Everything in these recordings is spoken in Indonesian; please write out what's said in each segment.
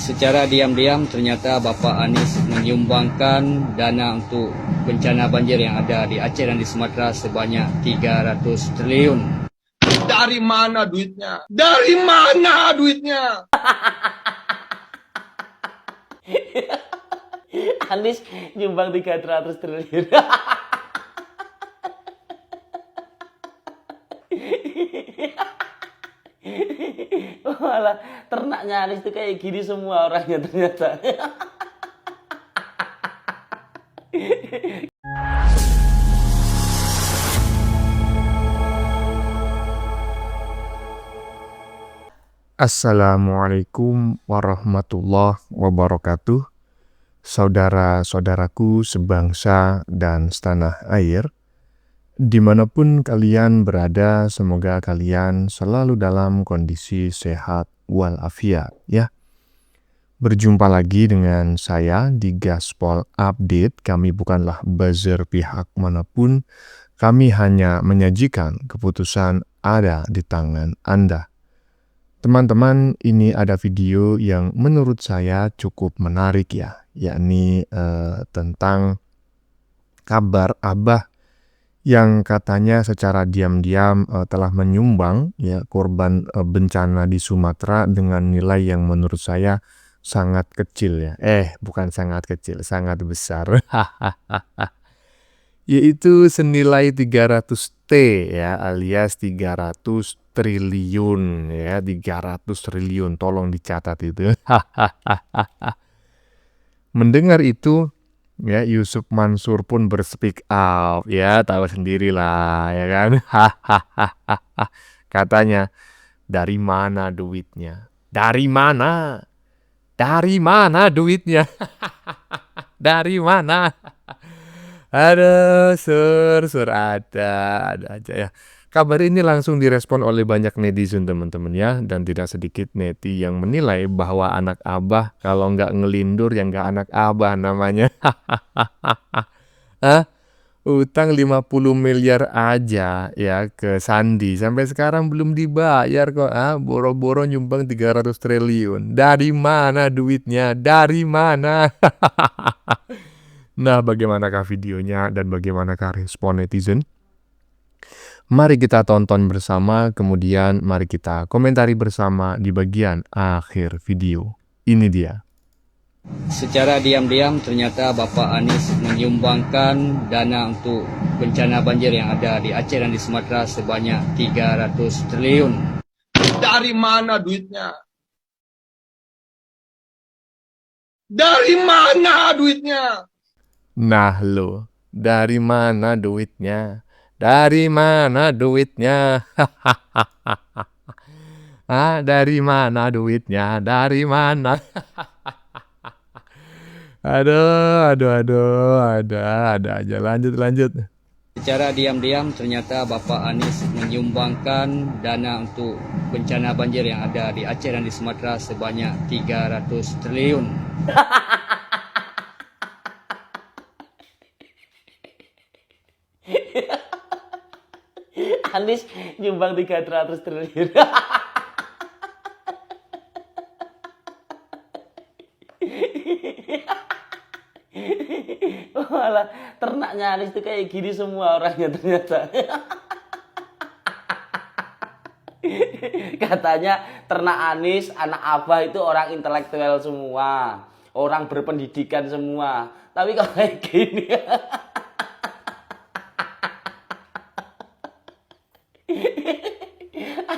Secara diam-diam ternyata Bapak Anies menyumbangkan dana untuk bencana banjir yang ada di Aceh dan di Sumatera sebanyak 300 triliun. Dari mana duitnya? Dari mana duitnya? Anies nyumbang 300 triliun. Malah ternaknya Anies tuh kayak gini semua orangnya ternyata. Assalamualaikum warahmatullahi wabarakatuh. Saudara-saudaraku sebangsa dan setanah air, dimanapun kalian berada, semoga kalian selalu dalam kondisi sehat walafiat ya. Berjumpa lagi dengan saya di Gaspol Update. Kami bukanlah buzzer pihak manapun, kami hanya menyajikan keputusan ada di tangan Anda. Teman-teman, ini ada video yang menurut saya cukup menarik ya, yakni tentang kabar Abah yang katanya secara diam-diam telah menyumbang ya korban bencana di Sumatera dengan nilai yang menurut saya sangat kecil ya. Bukan sangat kecil, sangat besar. Yaitu senilai 300T ya, alias 300 triliun ya, 300 triliun, tolong dicatat itu. Mendengar itu ya, Yusuf Mansur pun berspeak up ya, tahu sendirilah ya kan. Katanya, dari mana duitnya? Dari mana? Dari mana duitnya? Dari mana? Ada sur ada aja ya. Kabar ini langsung direspon oleh banyak netizen teman-teman ya, dan tidak sedikit neti yang menilai bahwa anak Abah kalau nggak ngelindur ya nggak anak Abah namanya. Utang 50 miliar aja ya ke Sandi, sampai sekarang belum dibayar kok. Boro-boro nyumbang 300 triliun. Dari mana duitnya? Dari mana? Nah, bagaimanakah videonya dan bagaimanakah respon netizen? Mari kita tonton bersama, kemudian mari kita komentari bersama di bagian akhir video. Ini dia. Secara diam-diam ternyata Bapak Anies menyumbangkan dana untuk bencana banjir yang ada di Aceh dan di Sumatera sebanyak 300 triliun. Dari mana duitnya? Dari mana duitnya? Nah lo, dari mana duitnya? Dari mana duitnya? Dari mana duitnya? Dari mana? Ada aja. Lanjut. Secara diam-diam ternyata Bapak Anies menyumbangkan dana untuk bencana banjir yang ada di Aceh dan di Sumatera sebanyak 300 triliun. Anies nyumbang 300 triliun. Malah ternaknya Anies tuh kayak gini semua orangnya ternyata. Katanya ternak Anies, anak Abah itu orang intelektual semua, orang berpendidikan semua. Tapi kalau kayak gini,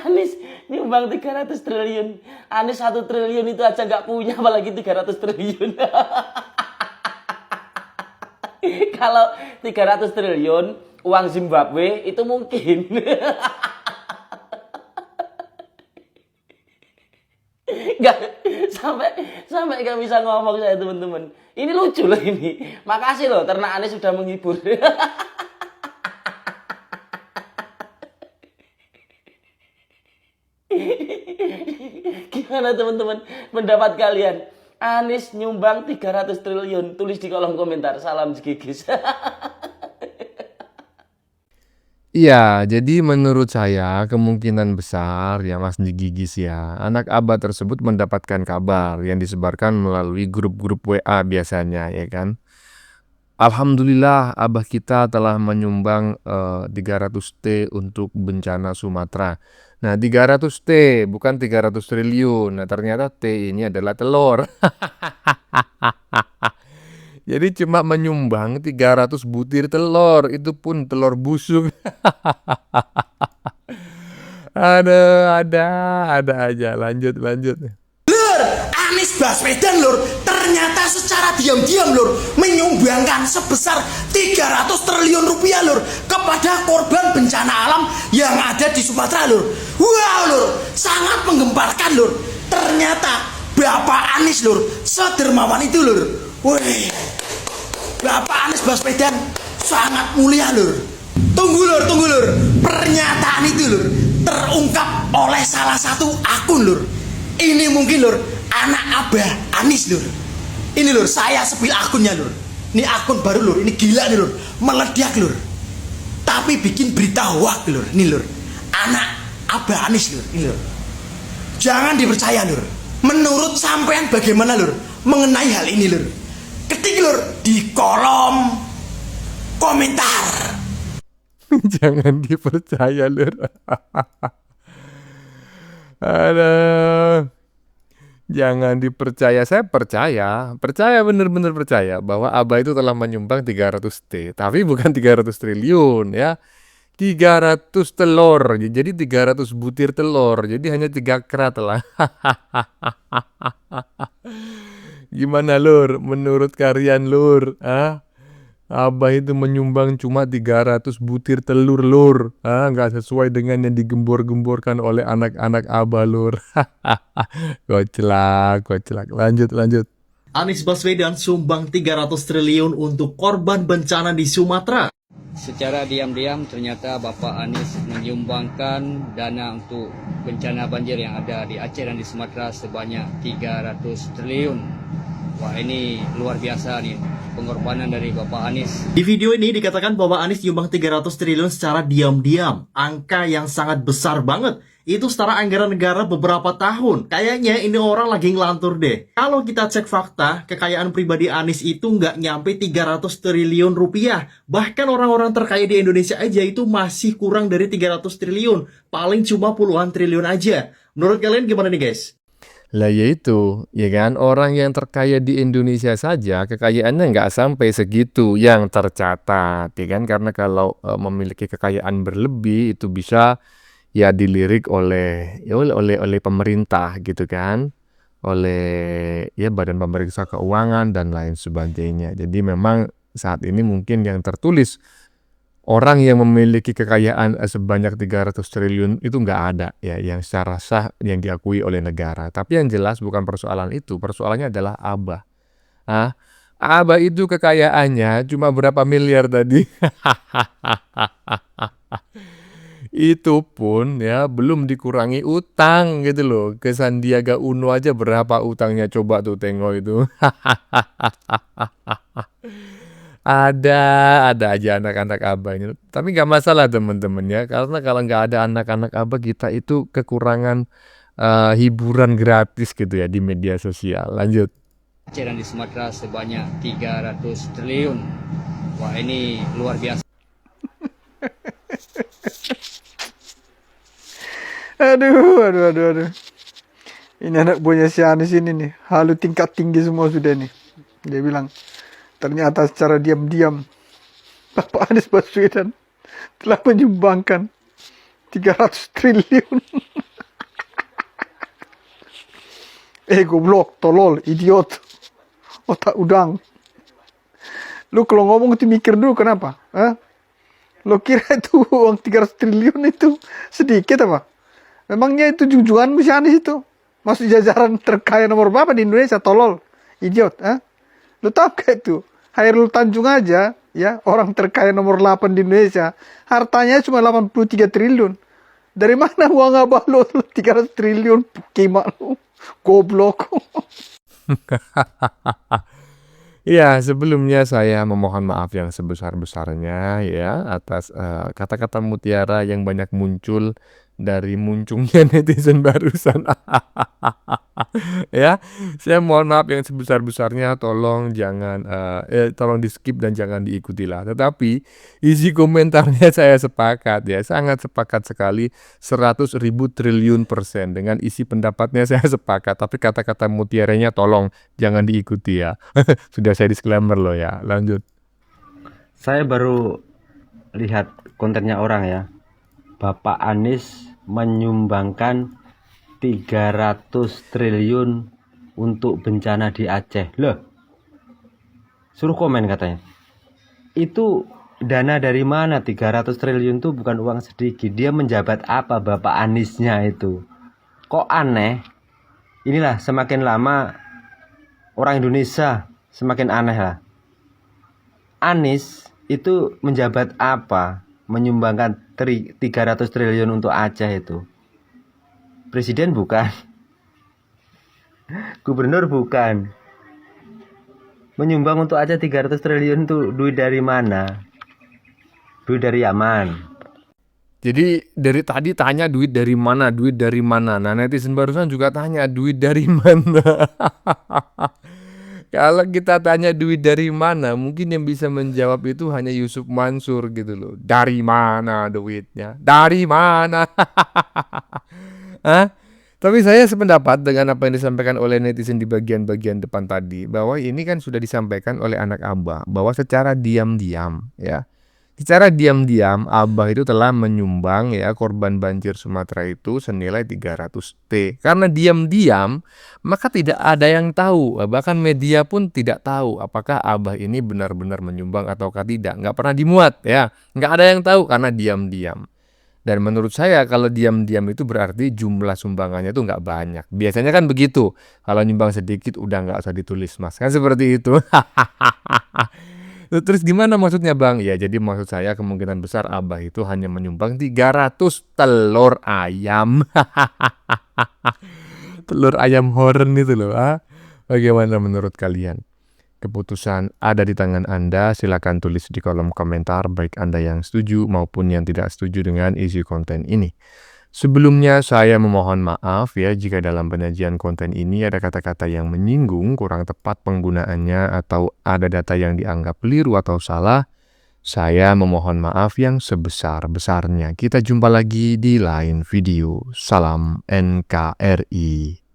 Anies nyumbang 300 triliun. Anies 1 triliun itu aja nggak punya, apalagi 300 triliun. Kalau 300 triliun uang Zimbabwe itu mungkin. Nggak, sampai nggak bisa ngomong saya teman-teman. Ini lucu loh ini. Makasih loh ternak Anies sudah menghibur. Gimana teman-teman pendapat kalian? Anies nyumbang 300 triliun. Tulis di kolom komentar. Salam segigis. Iya, jadi menurut saya kemungkinan besar ya Mas Gigis ya, anak Abah tersebut mendapatkan kabar yang disebarkan melalui grup-grup WA biasanya ya kan. Alhamdulillah Abah kita telah menyumbang 300 T untuk bencana Sumatera. Nah 300 T bukan 300 triliun. Nah ternyata T ini adalah telur. Jadi cuma menyumbang 300 butir telur, itu pun telur busuk. Ada aja. Lanjut. Anies Baswedan lur, ternyata secara diam-diam lur menyumbangkan sebesar 300 triliun rupiah lur kepada korban bencana alam yang ada di Sumatera lur. Wow lur, sangat menggemparkan lur. Ternyata Bapak Anies lur, sedermawan itu lur. Wih, Bapak Anies Baswedan sangat mulia lur. Tunggu lur. Pernyataan itu lur terungkap oleh salah satu akun lur. Ini mungkin lur anak Abah Anies lur. Ini lur, saya sepil akunnya lur. Ini akun baru lur, ini gila nih lur, meledak lur. Tapi bikin berita hoax lur, ini lur. Anak Abah Anies lur, ini lur. Jangan dipercaya lur. Menurut sampean bagaimana lur mengenai hal ini lur? Ketik lur di kolom komentar. Jangan dipercaya lur. Aduh. Jangan dipercaya, saya percaya bener-bener percaya bahwa Abah itu telah menyumbang 300 T, tapi bukan 300 triliun ya. 300 telur, jadi 300 butir telur, jadi hanya 3 kerat lah. Gimana lur, menurut kalian lur? Abah itu menyumbang cuma 300 butir telur lur. Nggak sesuai dengan yang digembor-gemborkan oleh anak-anak Abah lur. Koclak. Lanjut. Anies Baswedan sumbang 300 triliun untuk korban bencana di Sumatera. Secara diam-diam ternyata Bapak Anies menyumbangkan dana untuk bencana banjir yang ada di Aceh dan di Sumatera sebanyak 300 triliun. Wah, ini luar biasa nih pengorbanan dari Bapak Anies. Di video ini dikatakan bahwa Anies nyumbang 300 triliun secara diam-diam. Angka yang sangat besar banget. Itu setara anggaran negara beberapa tahun. Kayaknya ini orang lagi ngelantur deh. Kalau kita cek fakta, kekayaan pribadi Anies itu nggak nyampe 300 triliun rupiah. Bahkan orang-orang terkaya di Indonesia aja itu masih kurang dari 300 triliun. Paling cuma puluhan triliun aja. Menurut kalian gimana nih guys? Lah yaitu, ya kan, orang yang terkaya di Indonesia saja kekayaannya nggak sampai segitu yang tercatat, ya kan, karena kalau memiliki kekayaan berlebih itu bisa ya dilirik oleh pemerintah gitu kan, oleh ya badan pemeriksa keuangan dan lain sebagainya. Jadi memang saat ini mungkin yang tertulis orang yang memiliki kekayaan sebanyak 300 triliun itu nggak ada ya yang secara sah yang diakui oleh negara. Tapi yang jelas bukan persoalan itu, persoalannya adalah Abah. Abah itu kekayaannya cuma berapa miliar tadi? Itu pun ya belum dikurangi utang gitu loh. Ke Sandiaga Uno aja berapa utangnya, coba tuh tengok itu. Ada aja anak-anak Abah ini. Tapi nggak masalah teman-teman ya, karena kalau nggak ada anak-anak Abah kita itu kekurangan hiburan gratis gitu ya di media sosial. Lanjut. Aceh dan di Sumatera sebanyak 300 triliun. Wah, ini luar biasa. Aduh. Ini anak buahnya si Anies ini nih, halu tingkat tinggi semua sudah nih. Dia bilang, ternyata secara diam-diam Bapak Anies Baswedan telah menyumbangkan 300 triliun. Goblok, tolol, idiot, otak udang. Lu kalau ngomong itu mikir dulu kenapa? Lu kira itu uang 300 triliun itu sedikit apa? Memangnya itu junjungan si Anies itu? Masuk jajaran terkaya nomor berapa di Indonesia, tolol, idiot. Lu tahu gak itu? Hairul Tanjung aja, ya, orang terkaya nomor 8 di Indonesia, hartanya cuma 83 triliun. Dari mana uang Abah lu 300 triliun? Gimana lu? Goblok. Ya, sebelumnya saya memohon maaf yang sebesar-besarnya ya atas kata-kata mutiara yang banyak muncul dari muncungnya netizen barusan. Ya, saya mohon maaf yang sebesar-besarnya. Tolong jangan tolong di-skip dan jangan diikutilah. Tetapi isi komentarnya saya sepakat ya, sangat sepakat sekali 100.000 triliun % dengan isi pendapatnya saya sepakat. Tapi kata-kata mutiaranya tolong jangan diikuti ya. Sudah saya disclaimer loh ya. Lanjut. Saya baru lihat kontennya orang ya. Bapak Anies menyumbangkan 300 triliun untuk bencana di Aceh. Loh, suruh komen katanya. Itu dana dari mana? 300 triliun itu bukan uang sedikit. Dia menjabat apa Bapak Aniesnya itu? Kok aneh? Inilah semakin lama orang Indonesia semakin aneh lah. Anies itu menjabat apa? Menyumbangkan 300 triliun untuk Aceh itu. Presiden bukan. Gubernur bukan. Menyumbang untuk Aceh 300 triliun itu duit dari mana? Duit dari Yaman. Jadi dari tadi tanya duit dari mana, duit dari mana. Nah, netizen barusan juga tanya duit dari mana. Kalau kita tanya duit dari mana, mungkin yang bisa menjawab itu hanya Yusuf Mansur gitu loh. Dari mana duitnya? Dari mana? Hah? Tapi saya sependapat dengan apa yang disampaikan oleh netizen di bagian-bagian depan tadi, bahwa ini kan sudah disampaikan oleh anak Abah, bahwa secara diam-diam ya. Secara diam-diam Abah itu telah menyumbang ya korban banjir Sumatera itu senilai 300 T. Karena diam-diam maka tidak ada yang tahu, bahkan media pun tidak tahu apakah Abah ini benar-benar menyumbang ataukah tidak. Nggak pernah dimuat ya, nggak ada yang tahu karena diam-diam. Dan menurut saya kalau diam-diam itu berarti jumlah sumbangannya itu nggak banyak. Biasanya kan begitu, kalau nyumbang sedikit udah nggak usah ditulis mas, kan seperti itu. Terus gimana maksudnya bang? Ya jadi maksud saya kemungkinan besar Abah itu hanya menyumbang 300 telur ayam. Telur ayam horn itu loh. Bagaimana menurut kalian? Keputusan ada di tangan Anda. Silakan tulis di kolom komentar baik Anda yang setuju maupun yang tidak setuju dengan isi konten ini. Sebelumnya saya memohon maaf ya jika dalam penyajian konten ini ada kata-kata yang menyinggung, kurang tepat penggunaannya, atau ada data yang dianggap keliru atau salah. Saya memohon maaf yang sebesar-besarnya. Kita jumpa lagi di lain video. Salam NKRI.